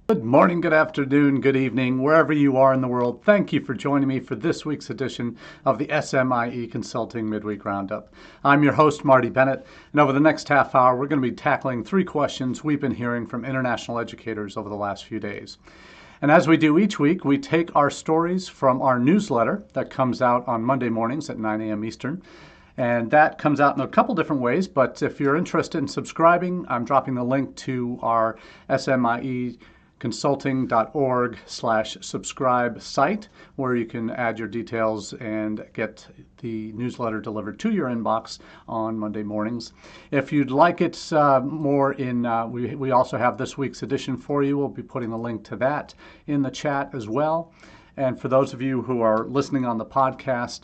Good morning, good afternoon, good evening, wherever you are in the world. Thank you for joining me for this week's edition of the SMIE Consulting Midweek Roundup. I'm your host, Marty Bennett, and over the next half hour, we're going to be tackling 3 questions we've been hearing from international educators over the last few days. And as we do each week, we take our stories from our newsletter that comes out on Monday mornings at 9 a.m. Eastern. And that comes out in a couple different ways, but if you're interested in subscribing, I'm dropping the link to our SMIE consulting.org/subscribe site where you can add your details and get the newsletter delivered to your inbox on Monday mornings. If you'd like it more in, we also have this week's edition for you. We'll be putting a link to that in the chat as well. And for those of you who are listening on the podcast,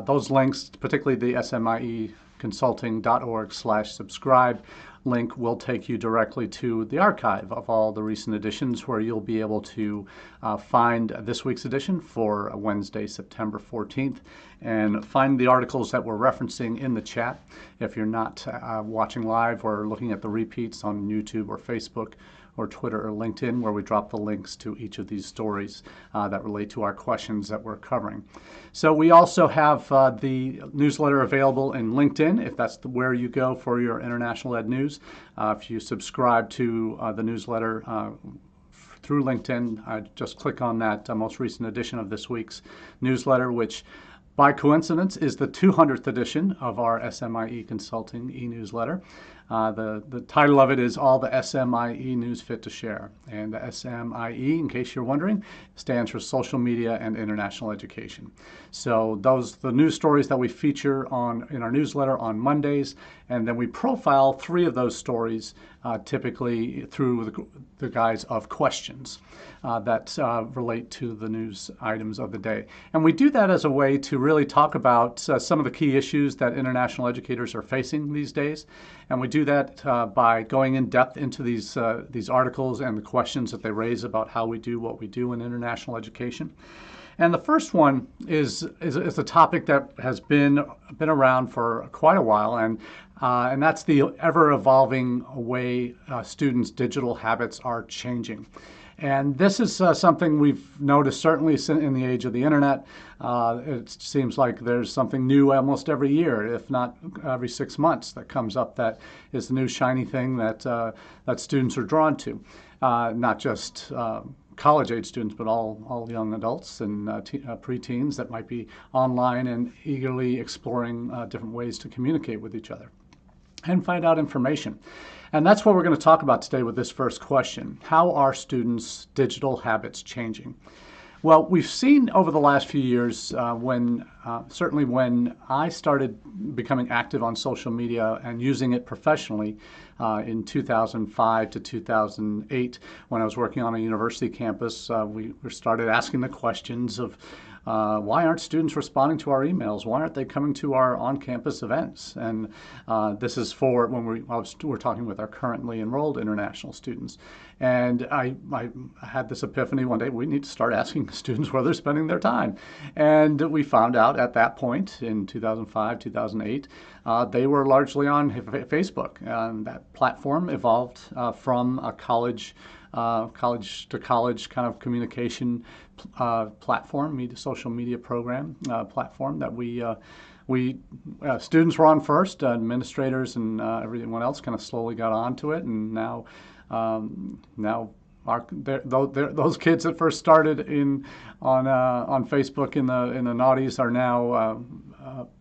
those links, particularly the SMIE consulting.org/subscribe link, will take you directly to the archive of all the recent editions where you'll be able to find this week's edition for Wednesday, September 14th, and find the articles that we're referencing in the chat. If you're not watching live or looking at the repeats on YouTube or Facebook or Twitter or LinkedIn, where we drop the links to each of these stories that relate to our questions that we're covering. So we also have the newsletter available in LinkedIn, if that's where you go for your international ed news. If you subscribe to the newsletter through LinkedIn, just click on that most recent edition of this week's newsletter, which by coincidence is the 200th edition of our SMIE Consulting e-newsletter. The title of it is All the SMIE News Fit to Share. And the SMIE, in case you're wondering, stands for Social Media and International Education. So the news stories that we feature in our newsletter on Mondays, and then we profile 3 of those stories typically through the guise of questions that relate to the news items of the day. And we do that as a way to really talk about some of the key issues that international educators are facing these days. And we do that by going in depth into these articles and the questions that they raise about how we do what we do in international education. And the first one is a topic that has been around for quite a while, and that's the ever-evolving way students' digital habits are changing. And this is something we've noticed certainly in the age of the internet. It seems like there's something new almost every year, if not every 6 months, that comes up that is the new shiny thing that students are drawn to. Not just college-age students, but all young adults and preteens that might be online and eagerly exploring different ways to communicate with each other and find out information. And that's what we're going to talk about today with this first question. How are students' digital habits changing? Well, we've seen over the last few years certainly when I started becoming active on social media and using it professionally in 2005 to 2008, when I was working on a university campus, we started asking the questions of why aren't students responding to our emails? Why aren't they coming to our on-campus events? And this is for when we're talking with our currently enrolled international students. And I had this epiphany one day: we need to start asking students where they're spending their time. And we found out at that point in 2005, 2008, they were largely on Facebook. And that platform evolved from a college to college kind of communication platform, social media program platform that we students were on first. Administrators and everyone else kind of slowly got onto it, and now those kids that first started on Facebook in the noughties are now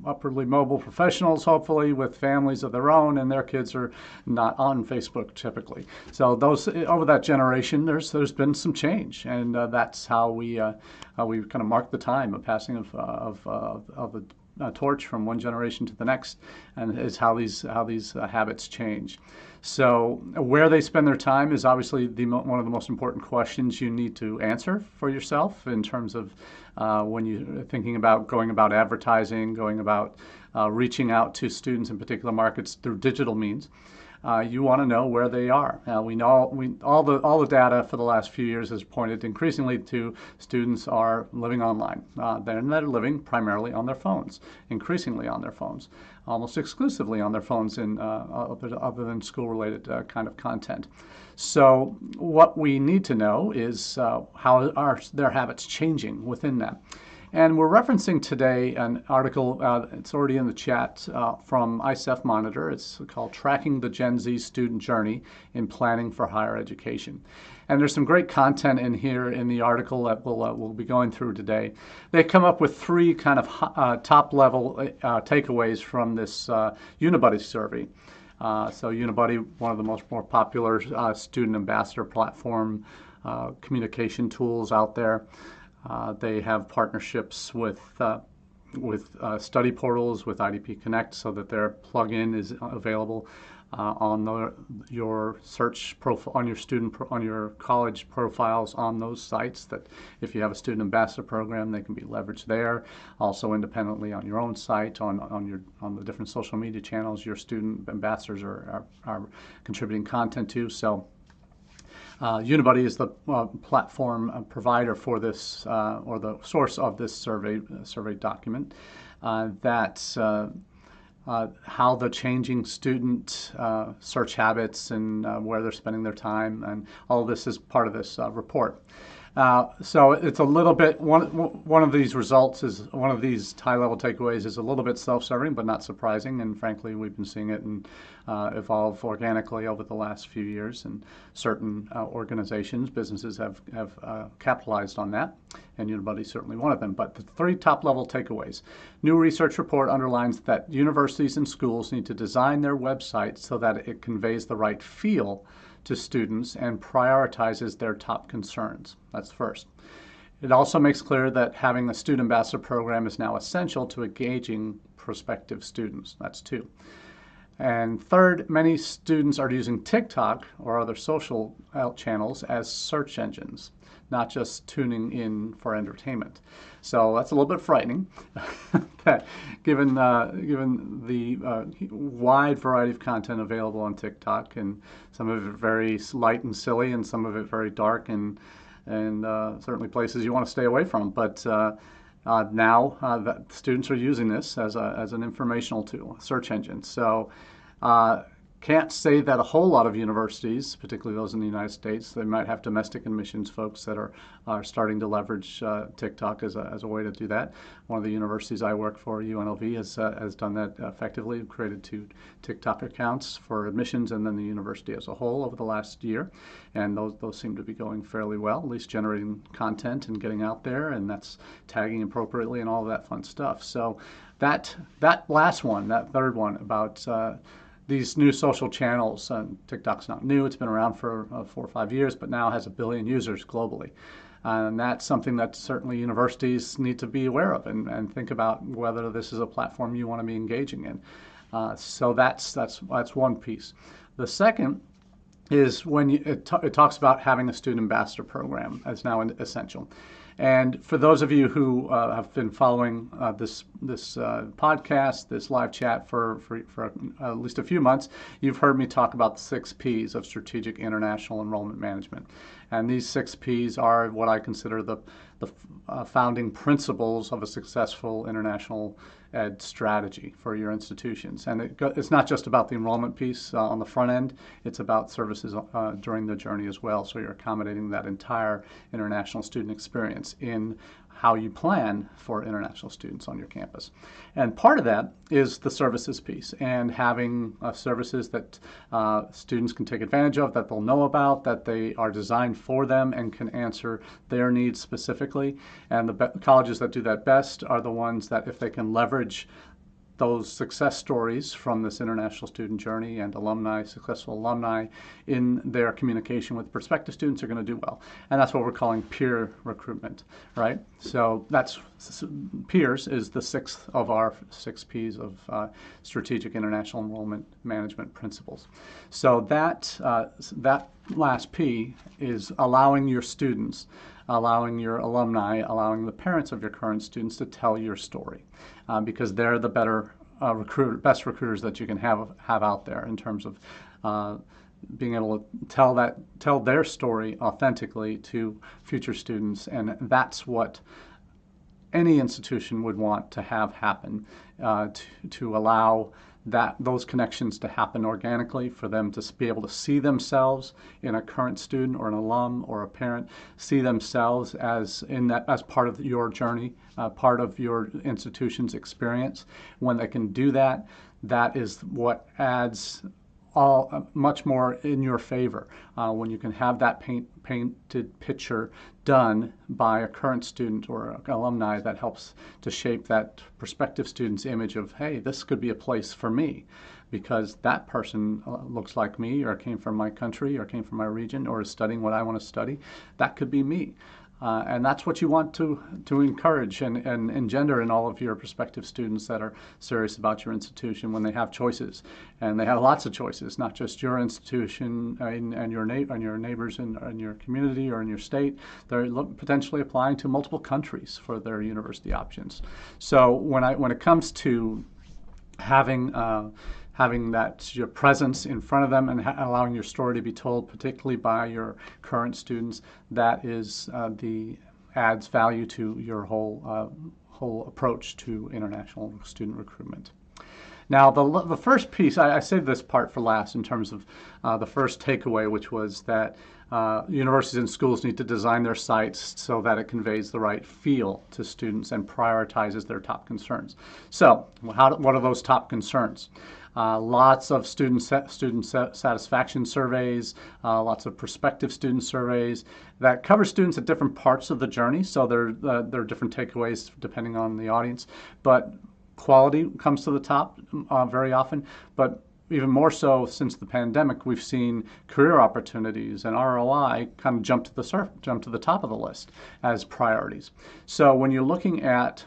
upwardly mobile professionals, hopefully with families of their own, and their kids are not on Facebook typically. So over that generation, there's been some change, and that's how we kind of mark the time of passing of a torch from one generation to the next, and is how these habits change. So where they spend their time is obviously one of the most important questions you need to answer for yourself in terms of when you're thinking about going about advertising, going about reaching out to students in particular markets through digital means. you want to know where they are. We know all the data for the last few years has pointed increasingly to students are living online. They're living primarily on their phones, increasingly on their phones, almost exclusively on their phones in other than school-related kind of content. So what we need to know is how are their habits changing within that. And we're referencing today an article, it's already in the chat, from ICEF Monitor. It's called Tracking the Gen Z Student Journey in Planning for Higher Education. And there's some great content in here in the article that we'll be going through today. They come up with three kind of top-level takeaways from this Unibuddy survey. So Unibuddy, one of the more popular student ambassador platform communication tools out there. They have partnerships with study portals, with IDP Connect, so that their plugin is available on your search profile, on your college profiles on those sites. That if you have a student ambassador program, they can be leveraged there. Also independently on your own site, on the different social media channels your student ambassadors are contributing content to. So. Unibuddy is the platform provider for this, or the source of this survey document. That's how the changing student search habits and where they're spending their time, and all of this is part of this report. So it's a little bit, one of these results is, one of these high-level takeaways is a little bit self-serving, but not surprising. And frankly, we've been seeing it evolve organically over the last few years. And certain organizations, businesses have capitalized on that. And Unibuddy is certainly one of them. But the three top-level takeaways. New research report underlines that universities and schools need to design their websites so that it conveys the right feel to students and prioritizes their top concerns. That's first. It also makes clear that having a student ambassador program is now essential to engaging prospective students. That's two. And third, many students are using TikTok or other social channels as search engines, not just tuning in for entertainment. So that's a little bit frightening, that given the wide variety of content available on TikTok, and some of it very light and silly, and some of it very dark, and certainly places you want to stay away from. But now that students are using this as an informational tool, search engine. So can't say that a whole lot of universities, particularly those in the United States, they might have domestic admissions folks that are starting to leverage TikTok as a way to do that. One of the universities I work for, UNLV, has done that effectively, created 2 TikTok accounts for admissions and then the university as a whole over the last year. And those seem to be going fairly well, at least generating content and getting out there, and that's tagging appropriately and all of that fun stuff. So that last one, that third one about these new social channels, TikTok's not new, it's been around for 4 or 5 years, but now has 1 billion users globally. And that's something that certainly universities need to be aware of and think about whether this is a platform you want to be engaging in. So that's one piece. The second is when it talks about having a student ambassador program as now essential. And for those of you who have been following this podcast, this live chat for at least a few months, you've heard me talk about the 6 Ps of strategic international enrollment management. And these 6 Ps are what I consider the founding principles of a successful international ed strategy for your institutions. And it's not just about the enrollment piece on the front end, it's about services during the journey as well. So you're accommodating that entire international student experience in how you plan for international students on your campus. And part of that is the services piece, and having services that students can take advantage of, that they'll know about, that they are designed for them and can answer their needs specifically. And the colleges that do that best are the ones that, if they can leverage those success stories from this international student journey and successful alumni in their communication with prospective students, are going to do well. And that's what we're calling peer recruitment, right? So peers is the 6th of our 6 Ps of strategic international enrollment management principles. So that last P is allowing your students, allowing your alumni, allowing the parents of your current students to tell your story, because they're the best recruiters that you can have out there in terms of being able to tell their story authentically to future students, and that's what any institution would want to have happen, to allow those connections to happen organically, for them to be able to see themselves in a current student or an alum or a parent, see themselves as part of your journey, part of your institution's experience. When they can do that, that is what adds much more in your favor, when you can have that painted picture done by a current student or an alumni that helps to shape that prospective student's image of, hey, this could be a place for me because that person looks like me, or came from my country, or came from my region, or is studying what I want to study. That could be me. And that's what you want to encourage and engender in all of your prospective students that are serious about your institution when they have choices. And they have lots of choices, not just your institution and your neighbors in your community or in your state. They're potentially applying to multiple countries for their university options. So when it comes to having your presence in front of them and allowing your story to be told, particularly by your current students, that is adds value to your whole approach to international student recruitment. Now, the first piece, I saved this part for last in terms of the first takeaway, which was that universities and schools need to design their sites so that it conveys the right feel to students and prioritizes their top concerns. So, what are those top concerns? Lots of student satisfaction surveys, lots of prospective student surveys that cover students at different parts of the journey. So there are different takeaways depending on the audience. But quality comes to the top very often. But even more so since the pandemic, we've seen career opportunities and ROI kind of jump to the top of the list as priorities. So when you're looking at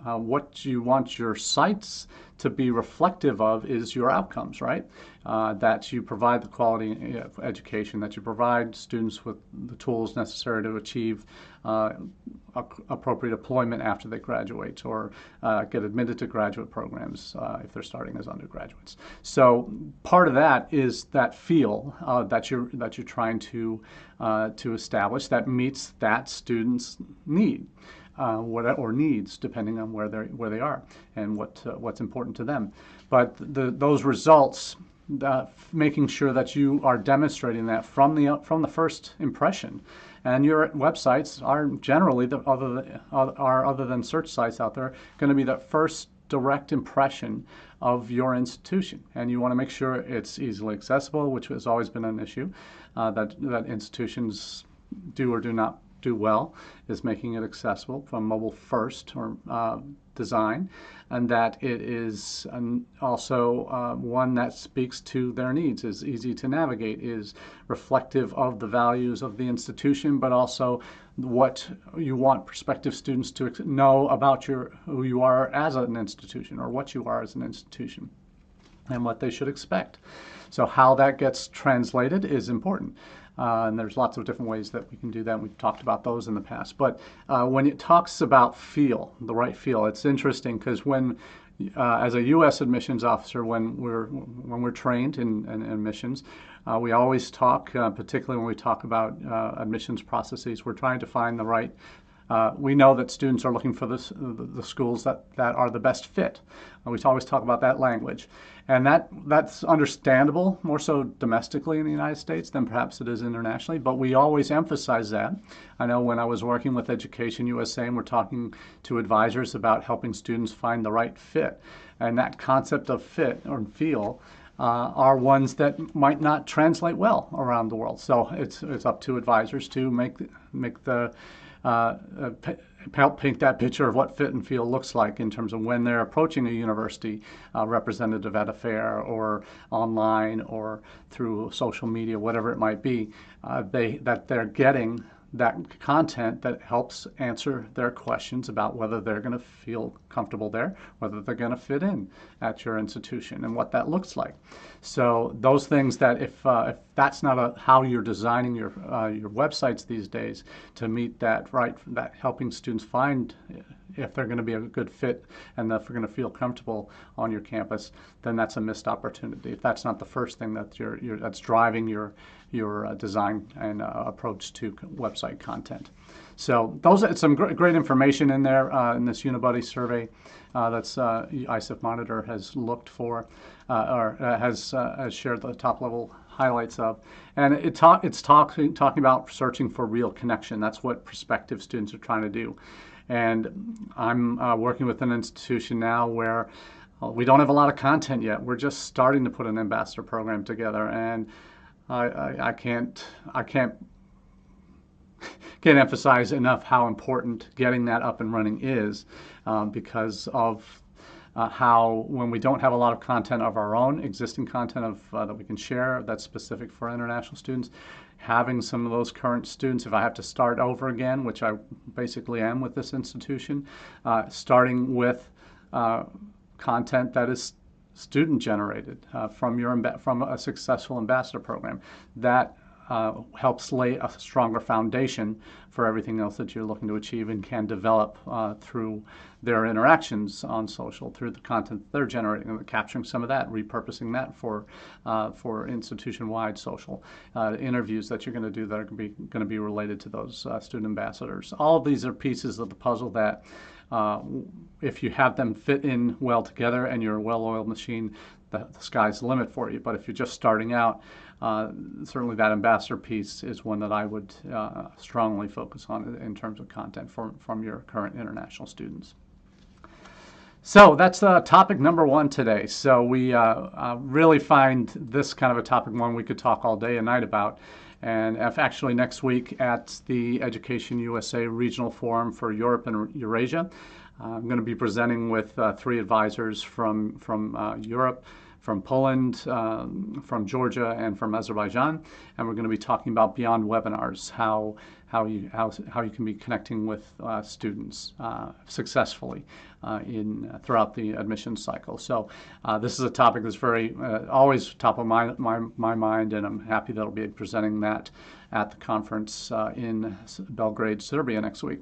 what you want your sites to be reflective of is your outcomes, right? That you provide the quality of education, that you provide students with the tools necessary to achieve appropriate employment after they graduate or get admitted to graduate programs if they're starting as undergraduates. So part of that is that feel that you're trying to establish that meets that student's need. Or needs, depending on where they are and what's important to them. But those results, making sure that you are demonstrating that from the first impression. And your websites are generally, other than search sites out there, going to be the first direct impression of your institution. And you want to make sure it's easily accessible, which has always been an issue that institutions do or do not do well, is making it accessible from mobile first or design, and that it is also one that speaks to their needs, is easy to navigate, is reflective of the values of the institution, but also what you want prospective students to know about who you are as an institution, or what you are as an institution, and what they should expect. So how that gets translated is important. And there's lots of different ways that we can do that. We've talked about those in the past. But when it talks about feel, the right feel, it's interesting because as a U.S. admissions officer, when we're trained in admissions, we always talk, particularly when we talk about admissions processes, we're trying to find the right. We know that students are looking for the schools that are the best fit. We always talk about that language. And that's understandable, more so domestically in the United States than perhaps it is internationally, but we always emphasize that. I know when I was working with Education USA and we're talking to advisors about helping students find the right fit, and that concept of fit or feel are ones that might not translate well around the world. So it's up to advisors to help paint that picture of what fit and feel looks like in terms of when they're approaching a university representative at a fair or online or through social media, whatever it might be, that they're getting that content that helps answer their questions about whether they're going to feel comfortable there, whether they're going to fit in at your institution, and what that looks like. So those things that if that's not how you're designing your websites these days to meet that helping students find if they're going to be a good fit and if they're going to feel comfortable on your campus, then that's a missed opportunity. If that's not the first thing that that's driving your design and approach to website content. So it's some great information in there in this Unibuddy survey that's ISIF Monitor has looked for or has shared the top level highlights of, and it's talking about searching for real connection. That's what prospective students are trying to do. And I'm working with an institution now where we don't have a lot of content yet. We're just starting to put an ambassador program together, and I can't emphasize enough how important getting that up and running is, because of how when we don't have a lot of content of our own, existing content that we can share that's specific for international students, having some of those current students, if I have to start over again, which I basically am with this institution, starting with content that is student generated from a successful ambassador program, that helps lay a stronger foundation for everything else that you're looking to achieve and can develop through their interactions on social, through the content they're generating, and capturing some of that, repurposing that for institution-wide social interviews that you're going to do that are going to be related to those student ambassadors. All of these are pieces of the puzzle that, if you have them fit in well together and you're a well-oiled machine, the sky's the limit for you. But if you're just starting out, certainly that ambassador piece is one that I would strongly focus on in terms of content from your current international students. So that's topic number one today. So we really find this kind of a topic one we could talk all day and night about. And actually next week at the Education USA Regional Forum for Europe and Eurasia, I'm going to be presenting with 3 advisors from Europe, from Poland, from Georgia, and from Azerbaijan, and we're going to be talking about beyond webinars, how you can be connecting with students successfully throughout the admissions cycle. So this is a topic that's very always top of my mind, and I'm happy that I'll be presenting that at the conference in Belgrade, Serbia next week.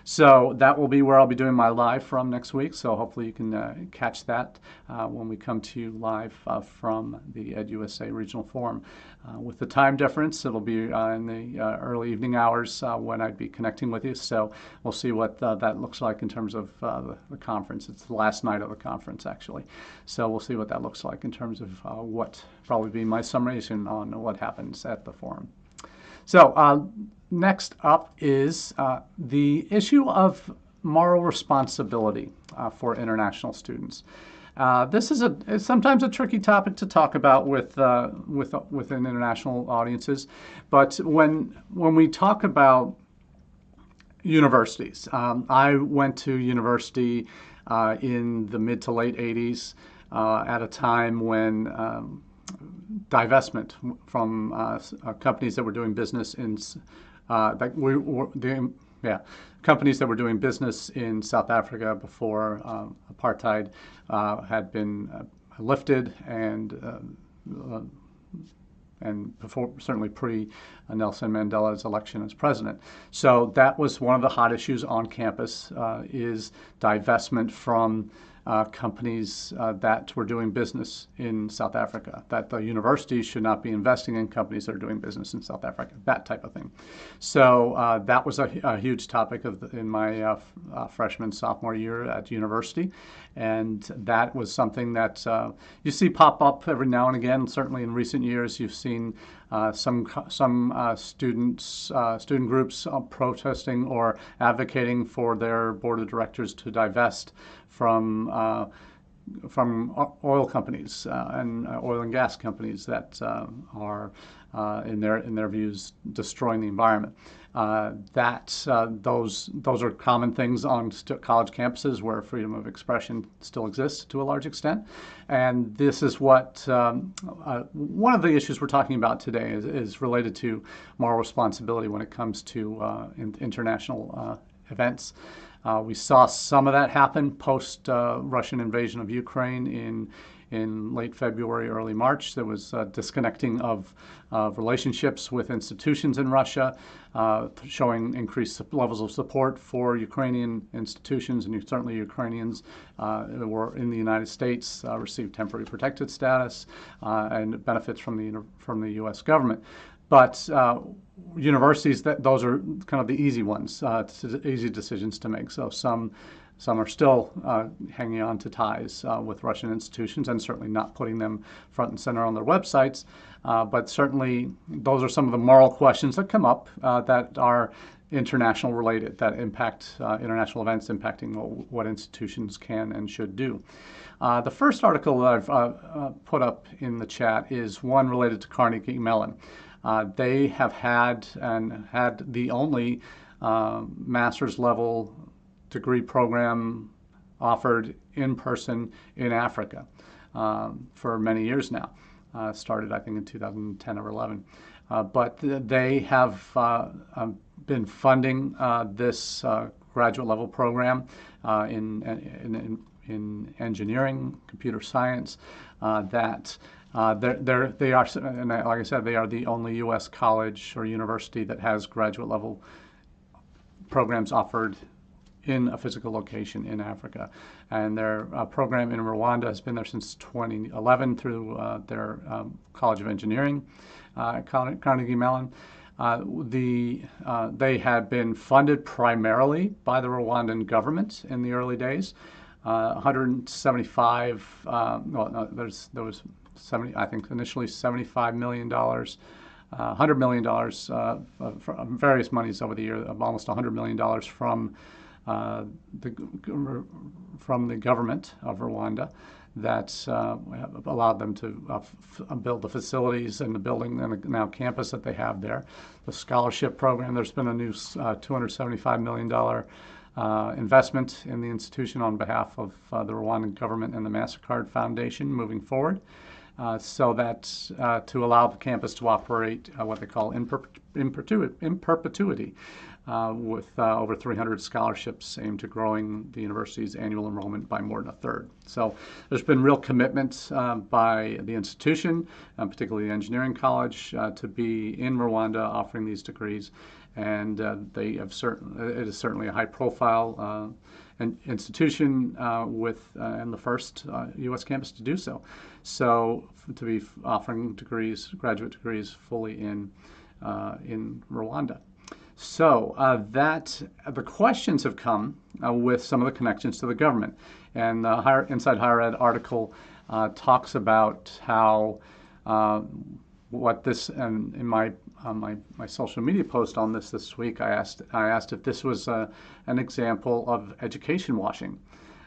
So that will be where I'll be doing my live from next week. So hopefully you can catch that when we come to you live from the EdUSA Regional Forum. With the time difference, it'll be in the early evening hours when I'd be connecting with you. So we'll see what that looks like in terms of the conference. It's the last night of the conference, actually. So we'll see what that looks like in terms of what probably be my summation on what happens at the forum. So next up is the issue of moral responsibility for international students. This is sometimes a tricky topic to talk about within international audiences, but when we talk about universities, I went to university in the mid to late 80s at a time when divestment from companies that were doing business in companies that were doing business in South Africa before apartheid had been lifted, and before, certainly pre Nelson Mandela's election as president. So that was one of the hot issues on campus, is divestment from companies that were doing business in South Africa, that the universities should not be investing in companies that are doing business in South Africa, that type of thing. So that was a huge topic in my freshman, sophomore year at university. And that was something that you see pop up every now and again. Certainly in recent years, you've seen some student groups protesting or advocating for their board of directors to divest from oil companies and oil and gas companies that are, in their views, destroying the environment. Those are common things on college campuses where freedom of expression still exists to a large extent. And this is what one of the issues we're talking about today is related to moral responsibility when it comes to international events. We saw some of that happen post Russian invasion of Ukraine in late February, early March. There was disconnecting of relationships with institutions in Russia, showing increased levels of support for Ukrainian institutions, and certainly Ukrainians that were in the United States received temporary protected status and benefits from the U.S. government. But universities, those are kind of the easy ones, easy decisions to make. So some are still hanging on to ties with Russian institutions and certainly not putting them front and center on their websites. But certainly those are some of the moral questions that come up that are international related, that impact international events impacting what institutions can and should do. The first article that I've put up in the chat is one related to Carnegie Mellon. They have had the only master's level degree program offered in person in Africa for many years now. Started, I think, in 2010 or 11. But they have been funding this graduate level program in engineering, computer science, that they are, and like I said, they are the only U.S. college or university that has graduate level programs offered in a physical location in Africa. And their program in Rwanda has been there since 2011 through their College of Engineering, Carnegie Mellon. They had been funded primarily by the Rwandan government in the early days. 175, well, no, there was 70, I think initially $75 million, $100 million from various monies over the year, almost $100 million from the government of Rwanda that allowed them to build the facilities and the building and the now campus that they have there. The scholarship program, there's been a new $275 million investment in the institution on behalf of the Rwandan government and the MasterCard Foundation moving forward. So that to allow the campus to operate what they call in perpetuity, with over 300 scholarships aimed to growing the university's annual enrollment by more than a third. So there's been real commitment by the institution, particularly the engineering college, to be in Rwanda offering these degrees. And they have it is certainly a high-profile institution and the first U.S. campus to do so. So to be offering degrees, graduate degrees, fully in Rwanda. So the questions have come with some of the connections to the government, and the Inside Higher Ed article talks about how what this, and in my social media post on this week, I asked if this was an example of education washing.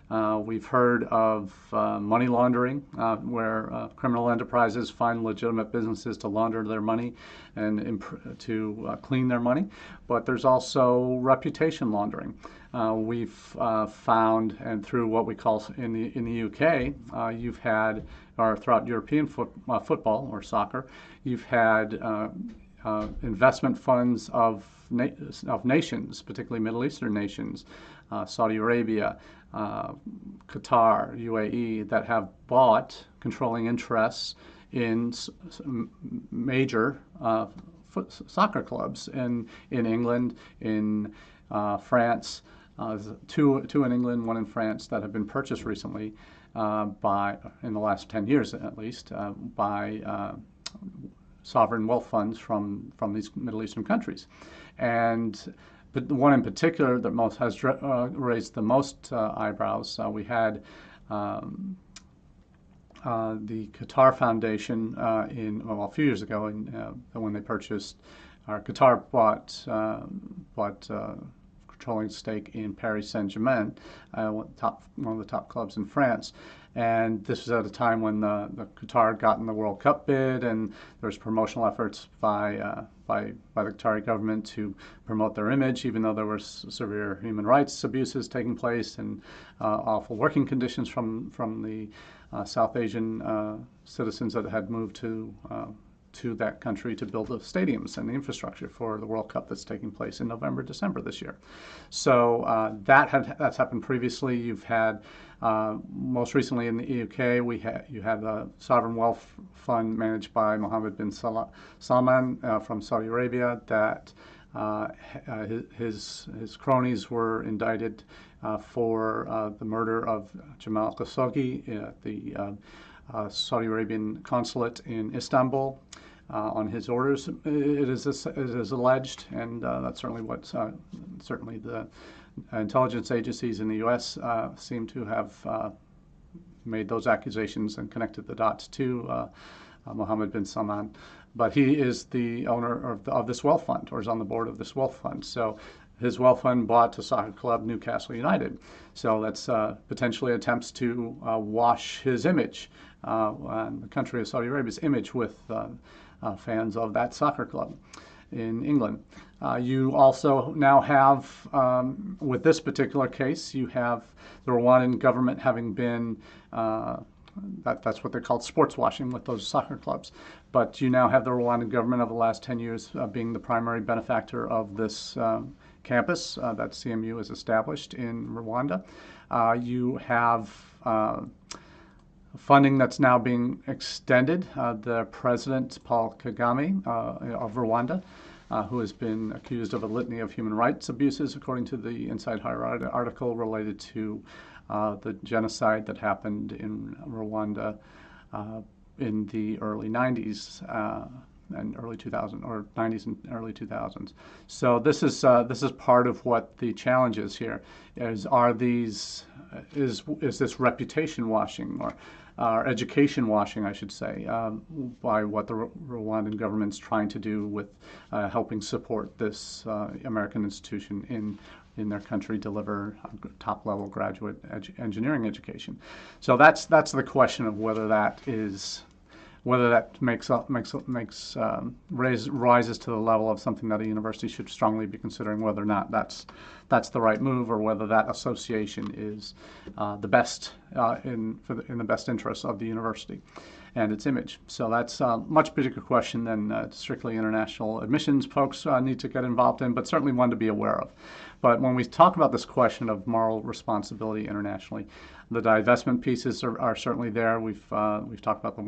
We've heard of money laundering, where criminal enterprises find legitimate businesses to launder their money and to clean their money. But there's also reputation laundering. We've found, and through what we call in the UK, you've had, or throughout European football or soccer, you've had investment funds of nations, particularly Middle Eastern nations, Saudi Arabia, Qatar, UAE, that have bought controlling interests in major soccer clubs in England, in France, two in England, one in France, that have been purchased recently in the last 10 years at least, by sovereign wealth funds from these Middle Eastern countries. But the one in particular that has raised the most eyebrows, we had the Qatar Foundation a few years ago, when they purchased, Qatar bought controlling stake in Paris Saint-Germain, one of the top clubs in France. And this was at a time when the Qatar had gotten the World Cup bid, and there was promotional efforts by the Qatari government to promote their image, even though there were severe human rights abuses taking place and awful working conditions from the South Asian citizens that had moved to to that country to build the stadiums and the infrastructure for the World Cup that's taking place in November, December this year. So that's happened previously. You've had most recently in the UK, you had a sovereign wealth fund managed by Mohammed bin Salman from Saudi Arabia that his cronies were indicted for the murder of Jamal Khashoggi at the Saudi Arabian consulate in Istanbul on his orders. It is alleged, and that's certainly what certainly the intelligence agencies in the U.S. Seem to have made those accusations and connected the dots to Mohammed bin Salman. But he is the owner of this wealth fund, or is on the board of this wealth fund. So his wealth fund bought a soccer club, Newcastle United. So that's potentially attempts to wash his image, and the country of Saudi Arabia's image, with fans of that soccer club in England. You also now have, with this particular case, you have the Rwandan government having been, that's what they're called, sports washing with those soccer clubs. But you now have the Rwandan government of the last 10 years being the primary benefactor of this campus that CMU has established in Rwanda. You have funding that's now being extended. The president, Paul Kagame of Rwanda, who has been accused of a litany of human rights abuses, according to the Inside Higher Ed article related to the genocide that happened in Rwanda in the early 90s and early 2000s, or 90s and early 2000s. So this is part of what the challenge is here. Is this reputation washing, or education washing, I should say, by what the Rwandan government's trying to do with helping support this American institution in their country deliver top-level graduate engineering education. So that's the question of whether that rises to the level of something that a university should strongly be considering, whether or not that's the right move, or whether that association is the best in the best interests of the university and its image. So that's a much bigger question than strictly international admissions folks need to get involved in, but certainly one to be aware of. But when we talk about this question of moral responsibility internationally, the divestment pieces are certainly there. We've talked about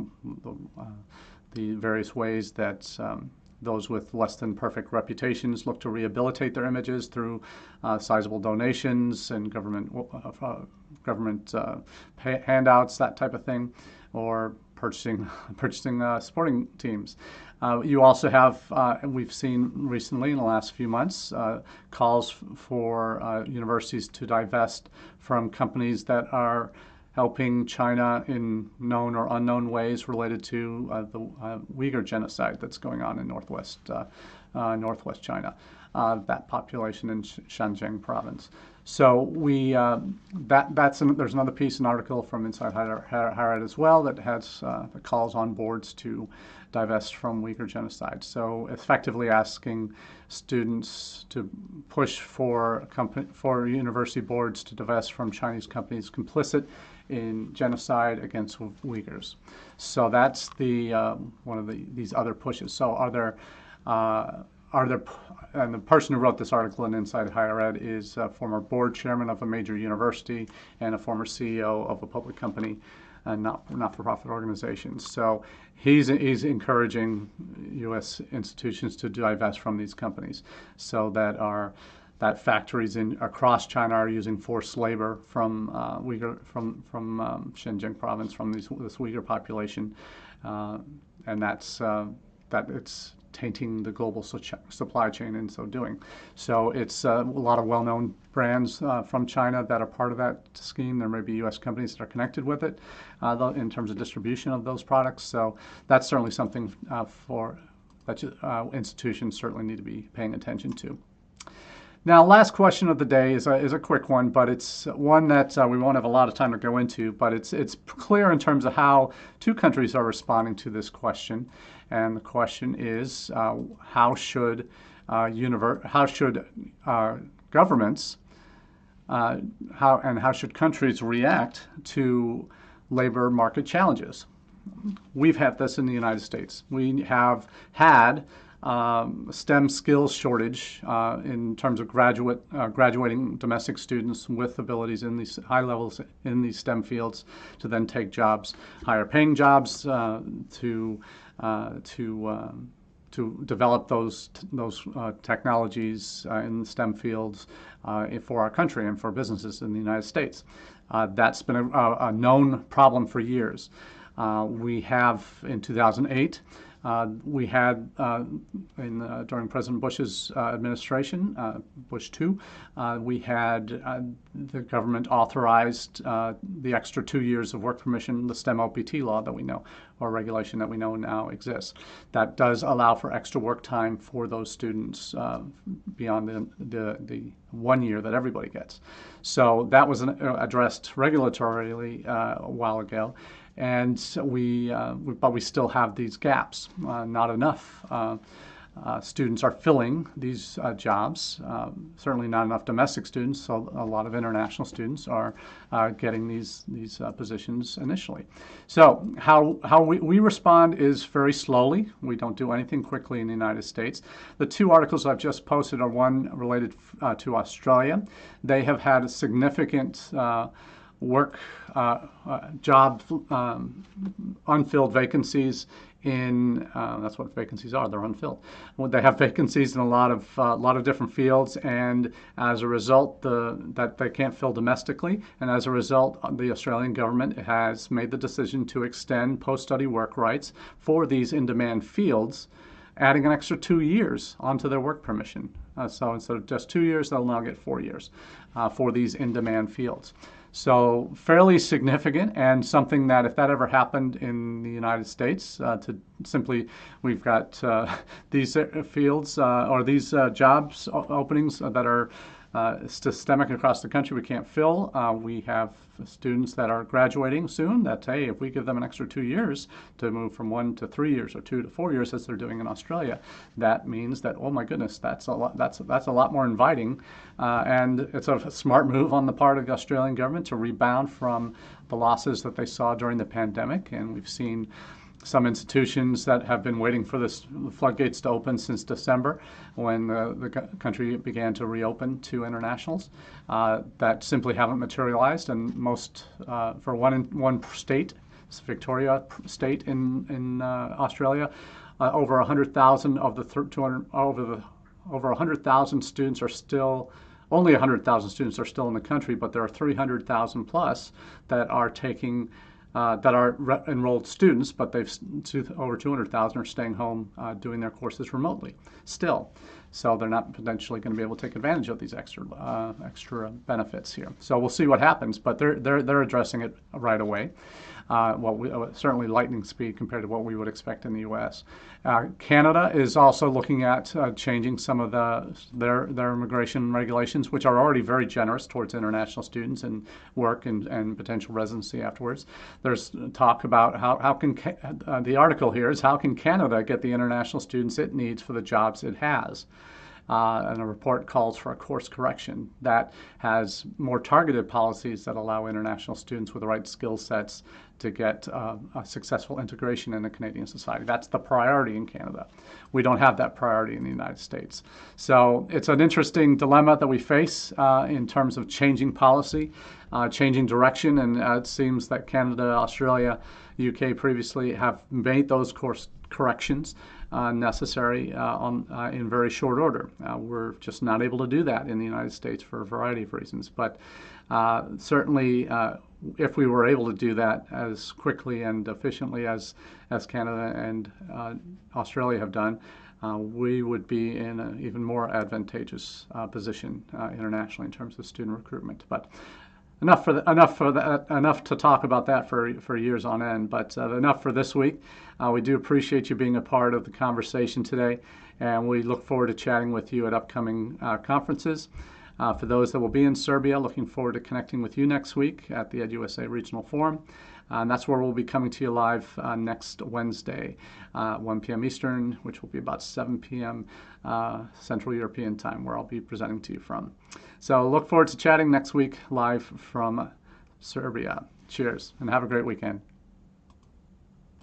the various ways that those with less than perfect reputations look to rehabilitate their images through sizable donations and government handouts, that type of thing, or purchasing sporting teams. You also have, we've seen recently in the last few months, calls for universities to divest from companies that are helping China in known or unknown ways related to the Uyghur genocide that's going on in northwest China, that population in Xinjiang province. So there's another piece, an article from Inside Higher Ed as well, that has that calls on boards to divest from Uyghur genocide. So effectively asking students to push for university boards to divest from Chinese companies complicit in genocide against Uyghurs. So that's one of these other pushes. So and the person who wrote this article in Inside Higher Ed is a former board chairman of a major university and a former CEO of a public company and not-for-profit organizations. So he's encouraging U.S. institutions to divest from these companies, so that factories across China are using forced labor from Xinjiang province, from this Uyghur population, and that it's tainting the global supply chain in so doing. So it's a lot of well-known brands from China that are part of that scheme. There may be U.S. companies that are connected with it in terms of distribution of those products. So that's certainly something that institutions certainly need to be paying attention to. Now, last question of the day is a quick one, but it's one that we won't have a lot of time to go into, but it's clear in terms of how two countries are responding to this question. And the question is, how should governments, how should countries react to labor market challenges? we've had this in the United States. We have had STEM skills shortage in terms of graduating domestic students with abilities in these high levels in these STEM fields to then take jobs, higher paying jobs, to develop those technologies in the STEM fields for our country and for businesses in the United States. That's been a known problem for years. We have, in 2008, we had, during President Bush's administration, Bush II, we had the government authorized the extra 2 years of work permission, the STEM OPT law that we know, or regulation that we know now exists. That does allow for extra work time for those students beyond the 1 year that everybody gets. So that was addressed regulatorily a while ago. And but we still have these gaps. Not enough students are filling these jobs. Certainly not enough domestic students. So a lot of international students are getting these positions initially. So how we respond is very slowly. We don't do anything quickly in the United States. The 2 articles I've just posted are one related to Australia. They have had a significant work job unfilled vacancies in that's what vacancies are, they're unfilled. Well, they have vacancies in a lot of different fields, and as a result that they can't fill domestically, and as a result the Australian government has made the decision to extend post-study work rights for these in-demand fields, adding an extra 2 years onto their work permission. So instead of just 2 years, they'll now get 4 years for these in-demand fields. So fairly significant, and something that if that ever happened in the United States, we've got these fields or these jobs openings that are systemic across the country we can't fill. We have students that are graduating soon that, hey, if we give them an extra 2 years to move from 1 to 3 years or 2 to 4 years as they're doing in Australia, that means that, oh my goodness, that's a lot more inviting, and it's a smart move on the part of the Australian government to rebound from the losses that they saw during the pandemic. And we've seen some institutions that have been waiting for the floodgates to open since December, when the country began to reopen to internationals, that simply haven't materialized. And most, for one state, Victoria State in Australia, over 100,000 of the 200 over 100,000 students are still. Only 100,000 students are still in the country, but there are 300,000 plus that are taking. That are enrolled students, but over 200,000 are staying home doing their courses remotely still. So they're not potentially going to be able to take advantage of these extra benefits here. So we'll see what happens, but they're addressing it right away. Certainly lightning speed compared to what we would expect in the U.S. Canada is also looking at changing some of their immigration regulations, which are already very generous towards international students and work and potential residency afterwards. There's talk about how can the article here is how can Canada get the international students it needs for the jobs it has. And a report calls for a course correction that has more targeted policies that allow international students with the right skill sets to get a successful integration in the Canadian society. That's the priority in Canada. We don't have that priority in the United States. So it's an interesting dilemma that we face in terms of changing policy, changing direction, and it seems that Canada, Australia, UK previously have made those course corrections necessary in very short order. We're just not able to do that in the United States for a variety of reasons. But certainly, if we were able to do that as quickly and efficiently as Canada and Australia have done, we would be in an even more advantageous position internationally in terms of student recruitment. But enough to talk about that for years on end. But enough for this week. We do appreciate you being a part of the conversation today, and we look forward to chatting with you at upcoming conferences. For those that will be in Serbia, looking forward to connecting with you next week at the EdUSA Regional Forum. And that's where we'll be coming to you live next Wednesday, 1 p.m. Eastern, which will be about 7 p.m. Central European time, where I'll be presenting to you from. So look forward to chatting next week live from Serbia. Cheers, and have a great weekend.